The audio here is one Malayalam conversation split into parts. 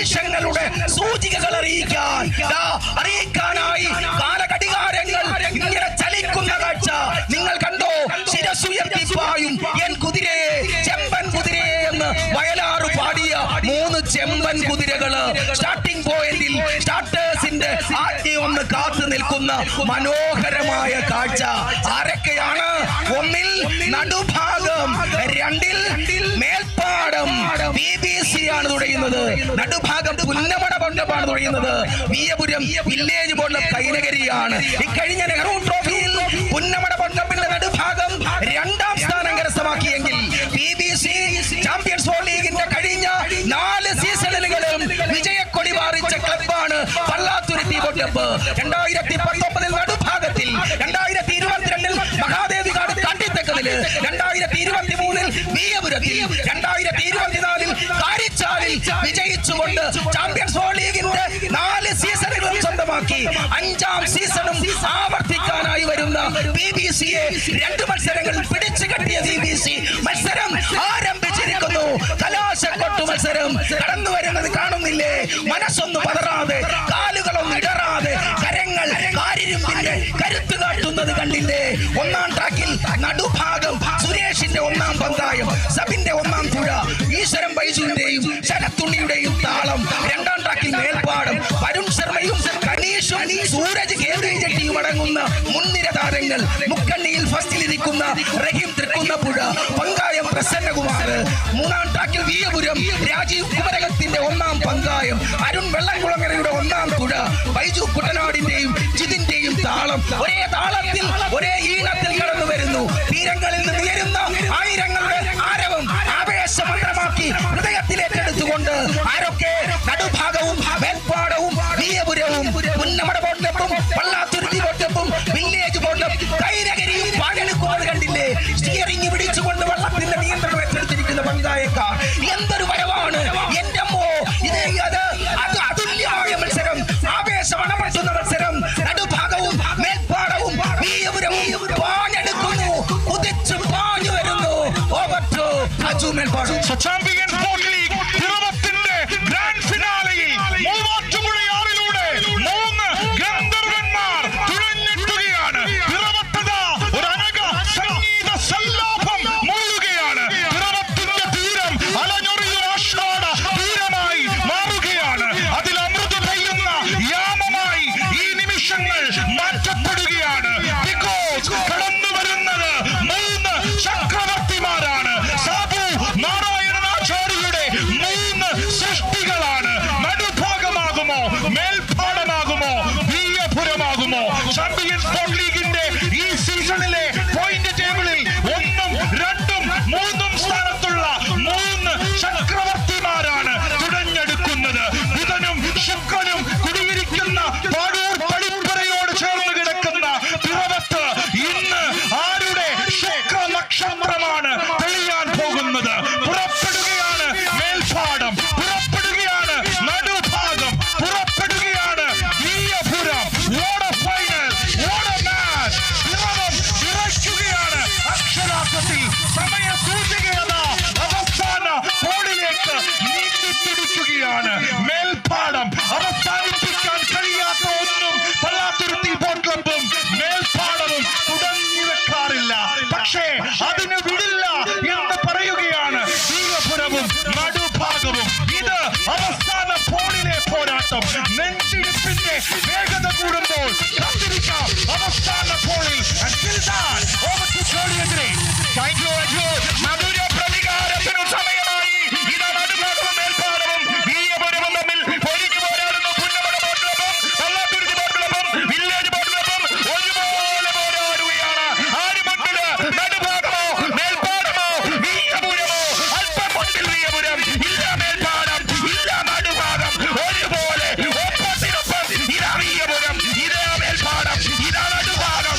നിമിഷങ്ങളുടെ സൂചികകൾ അറിയിക്കാനായി കാലഘടികാരങ്ങൾ ഇങ്ങനെ ചലിക്കുന്ന കാഴ്ച നിങ്ങൾ കണ്ടോ? ശിരസുയർത്തിപ്പായും എൻ കുതിരയെ, ചെമ്പൻ കുതിരയെ എന്ന് വയലാറ് പാടിയ 3 ചെമ്പൻ കുതിരകള് സ്റ്റാർട്ടിംഗ് പോയിന്റിൽ സ്റ്റാർട്ടേഴ്സിന്റെ ആദ്യം ഒന്ന് കാത്തു നിൽക്കുന്ന മനോഹരമായ കാഴ്ച. ആരൊക്കെയാണ്? 1 നടുഭാഗം, 2 മേൽപ്പാടം BBC ആണ് തുഴയുന്നത്, നടുഭാഗം പുന്നമട മണ്ഡപമാണ് തുഴയുന്നത്, വിയപുരം വില്ലേജ് ബോർഡ് കൈനകരിയാണ്. ഇക്കഴിഞ്ഞ നെഹ്റു ട്രോഫിയിൽ പുന്നമട മണ്ഡപത്തിന്റെ നടുഭാഗം 2ാം സ്ഥാനം കരസ്ഥമാക്കിയെങ്കിൽ BBC ചാമ്പ്യൻസ് ബോൾ ലീഗിന്റെ കഴിഞ്ഞ 4 സീസണുകളിലും വിജയക്കൊടി പാറിച്ച ക്ലബ്ബാണ് പള്ളാത്തുരുത്തി ബോട്ടപ്പ്. 2019 നടുഭാഗത്തിൽ, 2022 മഹാദേവികാട് കാട്ടിത്തക്കതില്, 2023 വിയപുരത്തിൽ, 2024 കാരിച്ചാലിൽ വിജയിച്ചുകൊണ്ട് ചാമ്പ്യൻസ് ബോൾ ലീഗിന്റെ 4 സീസണുകളും സ്വന്തമാക്കി 5ാം സീസണും ആവർത്തിക്കാനായി വരുന്ന BBCയെ 2 മത്സരങ്ങളിൽ പിടിച്ചു കെട്ടിയ BBC മത്സരം ആരംഭിച്ചിരിക്കുന്നു. കലാശക്കൊട്ടു മത്സരം കടന്നു വരുന്നത് കാണുന്നില്ലേ? മനസ്സൊന്ന് പതറാതെ, കാലുകളൊന്നും ഇടറാതെ, കരങ്ങൾ കാരിരുമ്പിന്റെ കരുത്ത് കാട്ടുന്നത് കണ്ടില്ലേ? 1ാം ട്രാക്കിൽ നടുഭാഗം സുരേഷിന്റെ 1ാം പങ്കായം, സബിന്റെ 1ാം തുഴ, ഈശ്വരൻ ബൈജുവിന്റെയും ശരത്തുണ്ണിയുടെയും താളം. 2ാം ട്രാക്കിൽ മേൽപ്പാടം വരുൺ ശർമ്മയും കനീഷും സൂരജ് കേന്ദ്രീജട്ടിയും അടങ്ങുന്ന മുൻനിര താരങ്ങൾ. മുക്കണ്ണിയിൽ ഫസ്റ്റിലിരിക്കുന്ന റഹീം തൃക്കുന്നപ്പുഴ, പങ്കായം പ്രസന്നകുമാർ. 3ാം ട്രാക്കിൽ വിയപുരം രാജീവ് കുമരകത്തിന്റെ 1ാം പങ്കായം, അരുൺ വെള്ളംകുളങ്ങരയുടെ 1ാം തുഴ, ബൈജു കുട്ടനാടിന്റെയും ജിതിന്റെയും താളം. ഒരേ താളത്തിൽ, ഒരേ ഈണത്തിൽ കടന്നു വരുന്നു. തീരങ്ങളിൽ നിന്ന് ഉയരുന്ന ആയിരങ്ങളുടെ ആരവം ആവേശമന്ത്രമാക്കി ഹൃദയത്തിലേറ്റെടുത്തുകൊണ്ട് ആരൊക്കെ? നടുഭാഗവും മേൽപ്പാടവും വിയപുരവും പുന്നമട ബോട്ടപ്പും പള്ളാത്തുരുത്തി ബോട്ടപ്പും വില്ലേജ് ബോട്ടും കൈനകരിയും പകൽക്കുന്നത് കണ്ടില്ലേ? സ്റ്റിയറിംഗ് പിടിച്ചുകൊണ്ട് വള്ളത്തിന്റെ നിയന്ത്രണം ഏറ്റെടുത്തിരിക്കുന്ന പങ്കായക്കാർ. എന്തൊരു വരവാണ് എന്റെ അമ്മോ! അത് അതുല്യമായ മത്സരം, ആവേശമണമറ്റുന്ന മത്സരം. നടുഭാഗവും മേൽപ്പാടവും വിയപുരവും പാഞ്ഞെടുക്കുന്നു, കുതിച്ചു പാഞ്ഞു വരുന്നു. Over to Aju Melpadam. Champions boat league പിറവത്തിന്റെ ഗ്രാൻഡ് ഫിനാലയിൽ മൂവാറ്റുപുഴയാറിലൂടെ 3 ഗന്ധർവന്മാർ തുഴഞ്ഞെത്തുകയാണ്. പിറവത്തത ഒരു അനഘ സംഗീത സല്ലാപം മൂളുകയാണ്. പിറവത്തിന്റെ തീരം അലഞ്ഞൊറിയും ആഷാഢ തീരമായി മാറുകയാണ്. അതിൽ അമൃത പെയ്യുന്ന യാമമായി ഈ നിമിഷങ്ങൾ മാറ്റപ്പെടുകയാണ്. ബിക്കോസ് കടന്നു വരുന്നത് 3 ചക്രവർത്തിമാരാണ്. സാബു നാരായണാചാര്യയുടെ 3 സൃഷ്ടികളാണ്. നടുഭാഗമാകുമോ, മേൽപ്പാടമാകുമോ, വിയപുരമാകുമോ? ചാമ്പ്യൻസ് ബോട്ട് ലീഗിന്റെ ഈ സീസണിലെ പോയിന്റ് ടേബിളിൽ 1ഉം 2ഉം 3ഉം സ്ഥാനത്തുള്ള 3 ചക്രവർത്തിമാരാണ് തുഴഞ്ഞെടുക്കുന്നത്. ബുധനും ശുക്രനും കുടിയിരിക്കുന്ന പാടൂർ പടിപ്പുരയോട് ചേർന്ന് കിടക്കുന്ന പിറവത്ത് ഇന്ന് ആരുടെ ശുക്ര നക്ഷത്രമാണ് തെളിയാൻ പോകുന്നത്? പുറപ്പെടുകയാണ് മേൽപ്പാടം, പുറപ്പെടുകയാണ് നടുഭാഗം, പുറപ്പെടുകയാണ് Veeyapuram. What a final, what a match! Piravom വിറയ്ക്കുകയാണ് അക്ഷരാർത്ഥത്തിൽ. സമയ സൂചികയത അവസാന ബോളിലേക്ക് നീട്ടിപ്പിടിക്കുകയാണ്. മേൽപ്പാടം അവസാനിപ്പിക്കാൻ കഴിയാത്ത ഒന്നും പള്ളാത്തുരുത്തി ബോട്ട് ക്ലബും മേൽപ്പാടവും തുടങ്ങി വെക്കാറില്ല. പക്ഷേ അതിന് വിടില്ല എന്ന് പറയുകയാണ് വിയപുരവും നടുഭാഗവും. ഇത് അവസാന ബോളിലെ പോരാട്ടം. നെഞ്ചിടിപ്പിന്റെ വേഗത കൂടുമ്പോൾ കാത്തിരിക്കാം അവസാന ബോളിൽ. മധുര പ്രതികാരത്തിനു സമയമായി. ഇത് നടുഭാഗവും മേൽപ്പാടവും വിയപുരവും തമ്മിൽ പൊരിഞ്ഞു പോരാടുന്നു. പുന്നമട ബോട്ട് ക്ലബും പള്ളാത്തുരുത്തി ബോട്ട് ക്ലബും വില്ലേജ് ബോട്ട് ക്ലബും ഒരുപോലെ പോരാടുകയാണ്. ആര് മുന്നില്? നടുഭാഗമോ മേൽപ്പാടമോ വിയപുരമോ? അല്പം മുന്നിൽ വിയപുരം, ഇല്ല മേൽപ്പാടം, ഇല്ല നടുഭാഗം. ഒരുപോലെ ഒപ്പത്തിനൊപ്പം. ഇതാ വിയപുരം, ഇതാ മേൽപ്പാടം, ഇതാ നടുഭാഗം.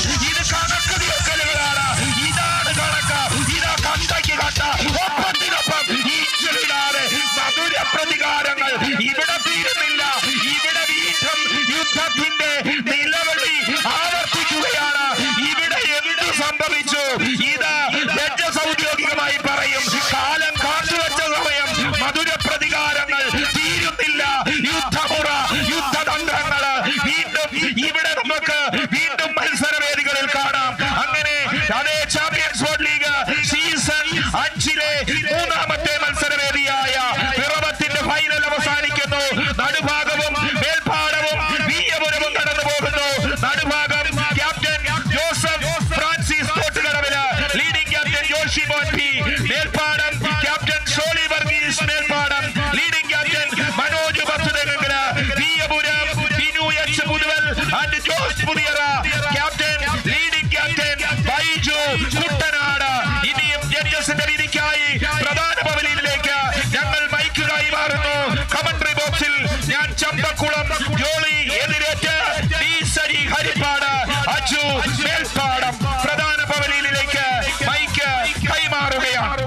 ചമ്പക്കുളം ജോളി എതിരേറ്റ് ഡി സരി ഹരിപ്പാട് അജു മേൽപ്പാടം പ്രധാന പവലിയിലേക്ക് മൈക്ക് കൈമാറുകയാണ്.